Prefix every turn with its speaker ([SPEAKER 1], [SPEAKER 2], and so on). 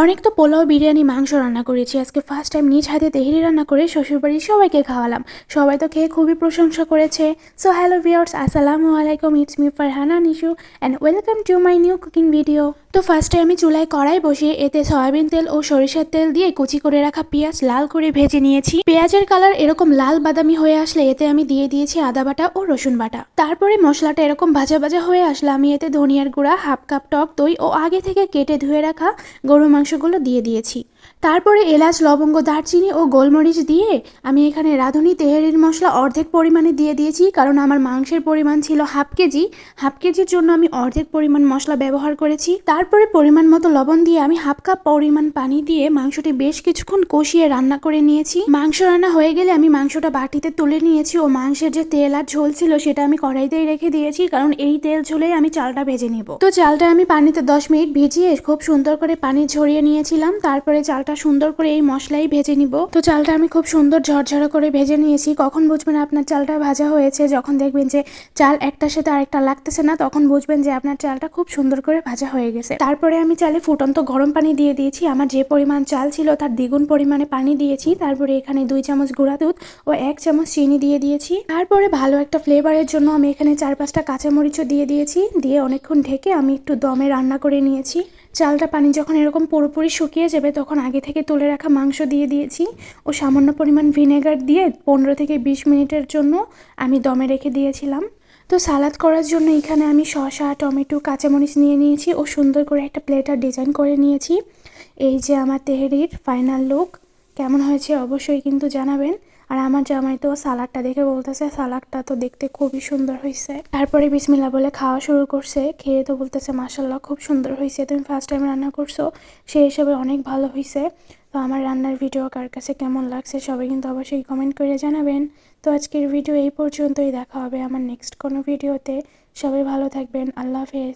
[SPEAKER 1] অনেক তো পোলাও, বিরিয়ানি, মাংস রান্না করেছি। আজকে ফার্স্ট টাইম নিজ হাতে তেহেরি রান্না করে শ্বশুরবাড়ির সবাইকে খাওয়ালাম। সবাই তো খেয়ে খুবই প্রশংসা করেছে। সো হ্যালো ভিউয়ার্স, আসসালামু আলাইকুম। It's me Farhana Nishu and welcome to my new cooking video. তো ফার্স্টে আমি চুলায় কড়াই বসিয়ে এতে সয়াবিন তেল ও সরিষার তেল দিয়ে কুচি করে রাখা পেঁয়াজ লাল করে ভেজে নিয়েছি। পেঁয়াজের কালার এরকম লাল বাদামি হয়ে আসলে এতে আমি দিয়ে দিয়েছি আদা বাটা ও রসুন বাটা। তারপরে মশলাটা এরকম ভাজা ভাজা হয়ে আসলে আমি এতে ধনিয়ার গুঁড়া, হাফ কাপ টক দই ও আগে থেকে কেটে ধুয়ে রাখা গরুর মাংসগুলো দিয়ে দিয়েছি। তারপরে এলাচ, লবঙ্গ, দারচিনি ও গোলমরিচ দিয়ে আমি এখানে রাঁধুনি তেহারির মশলা অর্ধেক পরিমাণে দিয়ে দিয়েছি, কারণ আমার মাংসের পরিমাণ ছিল হাফ কেজির জন্য আমি অর্ধেক পরিমাণ মশলা ব্যবহার করেছি। তারপরে পরিমাণ মতো লবণ দিয়ে আমি হাফ কাপ পরিমাণ পানি দিয়ে মাংসটি বেশ কিছুক্ষণ কষিয়ে রান্না করে নিয়েছি। মাংস রান্না হয়ে গেলে আমি মাংসটা বাটিতে তুলে নিয়েছি ও মাংসের যে তেল আর ঝোল ছিল সেটা আমি কড়াইতেই রেখে দিয়েছি, কারণ এই তেল ঝোলেই আমি চালটা ভেজে নিব। তো চালটা আমি পানিতে 10 মিনিট ভিজিয়ে খুব সুন্দর করে পানি ঝরিয়ে নিয়েছিলাম। তারপরে চালটা সুন্দর করে এই মশলাই ভেজে নিব। তো চালটা আমি খুব সুন্দর ঝরঝরা করে ভেজে নিয়েছি। কখন বুঝবেন আপনার চালটা ভাজা হয়েছে? যখন দেখবেন যে চাল একটার সাথে আরেকটা লাগতেছে না, তখন বুঝবেন যে আপনার চালটা খুব সুন্দর করে ভাজা হয়ে গেছে। তারপরে আমি চালে ফুটন্ত গরম পানি দিয়ে দিয়েছি। আমার যে পরিমাণ চাল ছিল তার দ্বিগুণ পরিমাণে পানি দিয়েছি। তারপরে এখানে 2 চামচ গুঁড়া দুধ ও 1 চামচ চিনি দিয়ে দিয়েছি। তারপরে ভালো একটা ফ্লেভারের জন্য আমি এখানে 4-5টা কাঁচামরিচও দিয়ে দিয়েছি। দিয়ে অনেকক্ষণ ঢেকে আমি একটু দমে রান্না করে নিয়েছি। চালটা পানি যখন এরকম পুরোপুরি শুকিয়ে যাবে তখন আগে থেকে তুলে রাখা মাংস দিয়ে দিয়েছি ও সামান্য পরিমাণ ভিনেগার দিয়ে 15 থেকে 20 মিনিটের জন্য আমি দমে রেখে দিয়েছিলাম। তো সালাদ করার জন্য এখানে আমি শসা, টমেটো, কাঁচামরিচ নিয়ে নিয়েছি ও সুন্দর করে একটা প্লেটার ডিজাইন করে নিয়েছি। এই যে আমার তেহেরির ফাইনাল লুক। কেমন হয়েছে অবশ্যই কিন্তু জানাবেন। আর আমার জামাই তো সালাডটা দেখে বলতেছে সালাডটা তো দেখতে খুবই সুন্দর হয়েছে। তারপরে বিসমিল্লাহ বলে খাওয়া শুরু করছে। খেয়ে তো বলতেছে মাশাআল্লাহ খুব সুন্দর হয়েছে, তুমি ফার্স্ট টাইম রান্না করছো, সেই হিসেবে অনেক ভালো হয়েছে। তো আমার রান্নার ভিডিও কার কাছে কেমন লাগছে সবাই কিন্তু অবশ্যই কমেন্ট করে জানাবেন। তো আজকের ভিডিও এই পর্যন্তই। দেখা হবে আমার নেক্সট কোনো ভিডিওতে। সবাই ভালো থাকবেন। আল্লাহ হাফেজ।